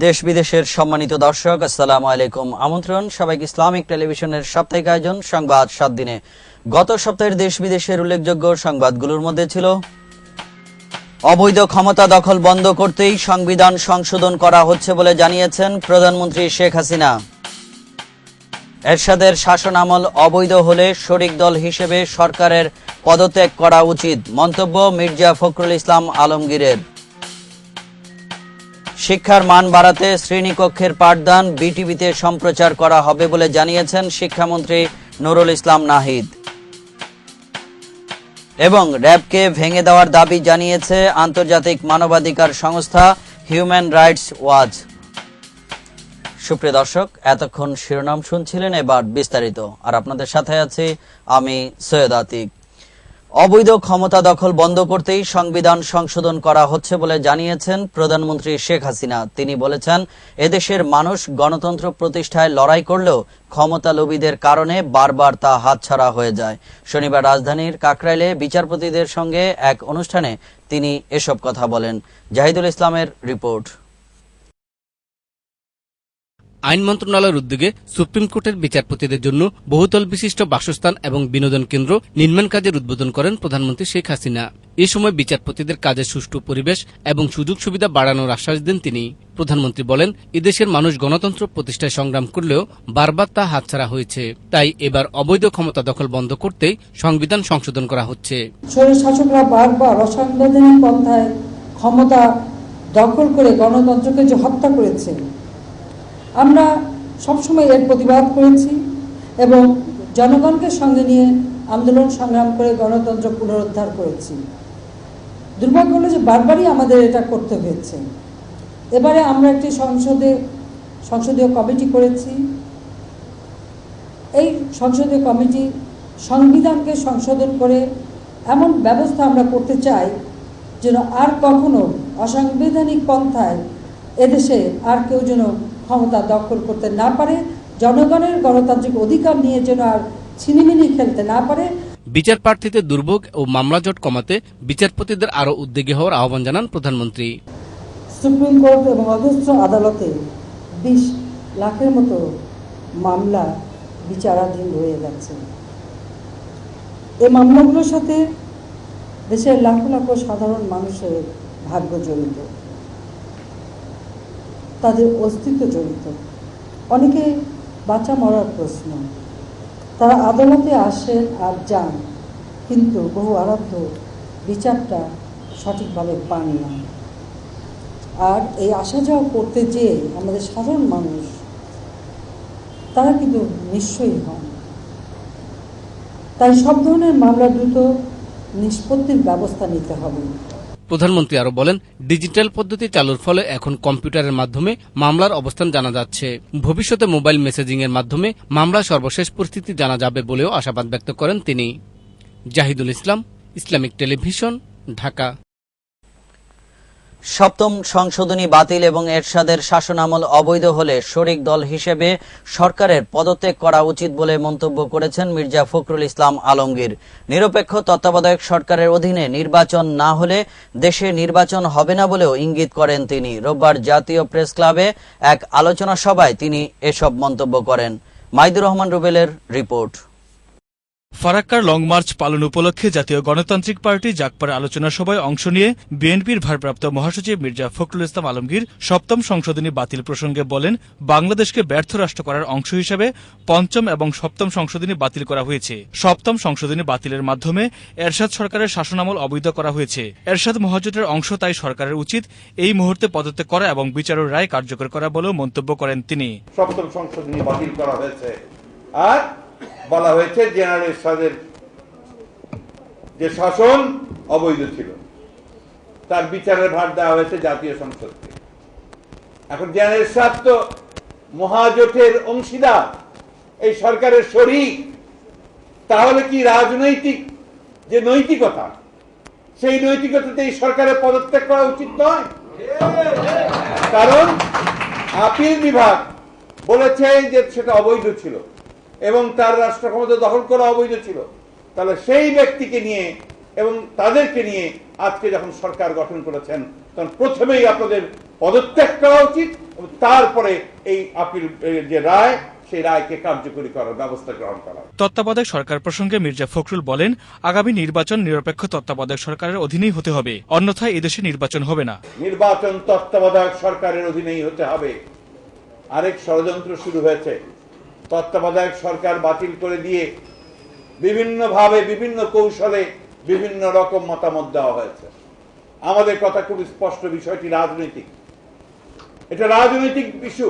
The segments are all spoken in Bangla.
দেশ বিদেশের সম্মানিত দর্শক, আসসালামু আলাইকুম। আমন্ত্রণ সবাইকে ইসলামিক টেলিভিশনের সাপ্তাহিক আয়োজন সংবাদ 7 দিনে। গত সপ্তাহের দেশ বিদেশের উল্লেখযোগ্য সংবাদগুলোর মধ্যে ছিল: অবৈধ ক্ষমতা দখল বন্ধ করতেই সংবিধান সংশোধন করা হচ্ছে বলে জানিয়েছেন প্রধানমন্ত্রী শেখ হাসিনা। এরশাদের শাসনামল অবৈধ হলে শরিক দল হিসেবে সরকারের পদত্যাগ করা উচিত, মন্তব্য মির্জা ফখরুল ইসলাম আলমগীরের। শিক্ষার মান বাড়াতে শ্রেণীকক্ষের পাঠদান বিটিভিতে সম্প্রচার করা হবে বলে জানিয়েছেন শিক্ষামন্ত্রী নুরুল ইসলাম নাহিদ। এবং র‍্যাবকে ভেঙে দেওয়ার দাবি জানিয়েছে আন্তর্জাতিক মানবাধিকার সংস্থা হিউম্যান রাইটস ওয়াচ। সুপ্রিয় দর্শক, এতক্ষণ শিরোনাম শুনছিলেন, এবার বিস্তারিত। আর আপনাদের সাথে আছি আমি সৈয়দ আতিক। অবৈধ ক্ষমতা দখল বন্ধ করতেই সংবিধান সংশোধন করা হচ্ছে বলে জানিয়েছেন প্রধানমন্ত্রী শেখ হাসিনা। তিনি বলেছেন, এদেশের মানুষ গণতন্ত্র প্রতিষ্ঠায় লড়াই করলেও ক্ষমতালোভীদের কারণে বারবার তা হাতছাড়া হয়ে যায়। শনিবার রাজধানীর কাকরাইলে বিচারপতিদের সঙ্গে এক অনুষ্ঠানে তিনি এসব কথা বলেন। জাহিদুল ইসলামের রিপোর্ট। আইন মন্ত্রণালয়ের উদ্যোগে সুপ্রিম কোর্টের বিচারপতিদের জন্য বহুতল বিশিষ্ট বাসস্থান এবং বিনোদন কেন্দ্র নির্মাণ কাজের উদ্বোধন করেন প্রধানমন্ত্রী শেখ হাসিনা। এ সময় বিচারপতিদের কাজের সুষ্ঠু পরিবেশ এবং সুযোগ সুবিধা বাড়ানোর আশ্বাস দেন তিনি। প্রধানমন্ত্রী বলেন, এদেশের মানুষ গণতন্ত্র প্রতিষ্ঠায় সংগ্রাম করলেও বারবার তা হাতছাড়া হয়েছে। তাই এবার অবৈধ ক্ষমতা দখল বন্ধ করতেই সংবিধান সংশোধন করা হচ্ছে। স্বৈরশাসকরা বারবার অসাংবিধানিক পন্থায় ক্ষমতা দখল করে গণতন্ত্রকে যে হত্যা করেছে, আমরা সবসময় এর প্রতিবাদ করেছি এবং জনগণকে সঙ্গে নিয়ে আন্দোলন সংগ্রাম করে গণতন্ত্র পুনরুদ্ধার করেছি। দুর্ভাগ্য হলো যে বারবারই আমাদের এটা করতে হয়েছে। এবারে আমরা একটি সংসদীয় কমিটি করেছি। এই সংসদীয় কমিটি সংবিধানকে সংশোধন করে এমন ব্যবস্থা আমরা করতে চাই যেন আর কখনো অসাংবিধানিক পন্থায় এদেশে আর কেউ যেন ক্ষমতা দখল করতে না পারে, জনগণের গণতান্ত্রিক অধিকার নিয়ে যেন আর ছিনিমিনি খেলতে না পারে। বিচার প্রার্থীদের দুর্ভোগ ও মামলা জট কমাতে বিচারপতিদের আরও উদ্যোগী হওয়ার আহ্বান জানান প্রধানমন্ত্রী। সুপ্রিম কোর্ট এবং অধস্থ আদালতে 20 লাখের মতো মামলা বিচারাধীন রয়ে গেছে। এই মামলাগুলোর সাথে দেশের লাখ লাখ সাধারণ মানুষের ভাগ্য জড়িত, তাদের অস্তিত্ব জড়িত। অনেকে বাঁচা মরার প্রশ্ন। তারা আদালতে আসেন আর যান, কিন্তু বহু আরাধ্য বিচারটা সঠিকভাবে পান না। আর এই আসা যাওয়া করতে যেয়ে আমাদের সাধারণ মানুষ তারা কিন্তু নিশ্চয়ই হন। তাই সব ধরনের মামলা দ্রুত নিষ্পত্তির ব্যবস্থা নিতে হবে। প্রধানমন্ত্রী আরো বলেন, ডিজিটাল পদ্ধতি চালুর ফলে এখন কম্পিউটারের মাধ্যমে মামলার অবস্থান জানা যাচ্ছে। ভবিষ্যতে মোবাইল মেসেজিং এর মাধ্যমে মামলার সর্বশেষ পরিস্থিতি জানা যাবে বলেও আশাবাদ ব্যক্ত করেন তিনি। জাহিদুল ইসলাম, ইসলামিক টেলিভিশন, ঢাকা। সপ্তম সংশোধনী বাতিল এবং এরশাদের শাসনামল অবৈধ হলে শরিক দল হিসেবে সরকারের পদত্যাগ করা উচিত বলে মন্তব্য করেছেন মির্জা ফখরুল ইসলাম আলমগীর। নিরপেক্ষ তত্ত্বাবধায়ক সরকারের অধীনে নির্বাচন না হলে দেশে নির্বাচন হবে না বলেও ইঙ্গিত করেন তিনি। রোববার জাতীয় প্রেস ক্লাবে এক আলোচনা সভায় তিনি এসব মন্তব্য করেন। মাইদুর রহমান রুবেলের রিপোর্ট। ফারাক্কার লং মার্চ পালন উপলক্ষে জাতীয় গণতান্ত্রিক পার্টি জাগপার আলোচনা সভায় অংশ নিয়ে বিএনপির ভারপ্রাপ্ত মহাসচিব মির্জা ফখরুল ইসলাম আলমগীর সপ্তম সংশোধনী বাতিল প্রসঙ্গে বলেন, বাংলাদেশকে ব্যর্থ রাষ্ট্র করার অংশ হিসেবে পঞ্চম এবং সপ্তম সংশোধনী বাতিল করা হয়েছে। সপ্তম সংশোধনী বাতিলের মাধ্যমে এরশাদ সরকারের শাসনামল অবৈধ করা হয়েছে। এরশাদ মহাজোটের অংশ, তাই সরকারের উচিত এই মুহূর্তে পদত্যাগ করা এবং বিচারের রায় কার্যকর করা বলেও মন্তব্য করেন তিনি। সপ্তম সংশোধনী বাতিল করা হয়েছে আর বলা হয়েছে জেনারেল এরশাদের যে শাসন অবৈধ ছিল তার বিচারের ভার দেওয়া হয়েছে জাতীয় সংসদকে। এখন জেনারেল এরশাদ তো মহাজোটের অংশীদার, এই সরকারের শরিক। তাহলে কি রাজনৈতিক যে নৈতিকতা, সেই নৈতিকতাতে এই সরকারের পদত্যাগ করা উচিত নয়? কারণ আপিল বিভাগ বলেছে যে সেটা অবৈধ ছিল এবং তার রাষ্ট্র ক্ষমতা দখল করা অবৈধ ছিল। তাহলে সেই ব্যক্তিকে নিয়ে এবং তাদেরকে নিয়ে আজকে যখন সরকার গঠন করেছেন তখন প্রথমেই আপনাদের পদত্যাগ করা উচিত এবং তারপরে এই আপিল যে রায় সেই রায়কে কার্যকরী করার ব্যবস্থা গ্রহণ করা। তত্ত্বাবধায়ক সরকার প্রসঙ্গে মির্জা ফখরুল বলেন, আগামী নির্বাচন নিরপেক্ষ তত্ত্বাবধায়ক সরকারের অধীনেই হতে হবে, অন্যথায় এদেশে নির্বাচন হবে না। নির্বাচন তত্ত্বাবধায়ক সরকারের অধীনেই হতে হবে। আরেক ষড়যন্ত্র শুরু হয়েছে, তত্ত্বাবধায়ক সরকার বাতিল করে দিয়ে বিভিন্নভাবে বিভিন্ন কৌশলে বিভিন্ন রকম মতামত দেওয়া হয়েছে। আমাদের কথা খুব স্পষ্ট, বিষয়টি রাজনৈতিক, এটা রাজনৈতিক ইস্যু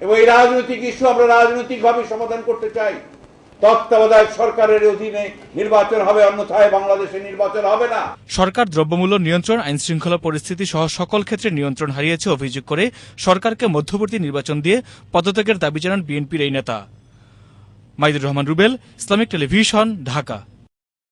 এবং এই রাজনৈতিক ইস্যু আমরা রাজনৈতিকভাবে সমাধান করতে চাই। তত্ত্বাবধায়ক সরকারের অধীনে নির্বাচন হবে, অন্যথায় বাংলাদেশে নির্বাচন হবে না। সরকার দ্রব্যমূল্য নিয়ন্ত্রণ, আইন শৃঙ্খলা পরিস্থিতি সহ সকল ক্ষেত্রে নিয়ন্ত্রণ হারিয়েছে অভিযোগ করে সরকারকে মধ্যবর্তী নির্বাচন দিয়ে পদত্যাগের দাবি জানান বিএনপির এই নেতা। Maidur Rahman Rubel, Islamic television, Dhaka.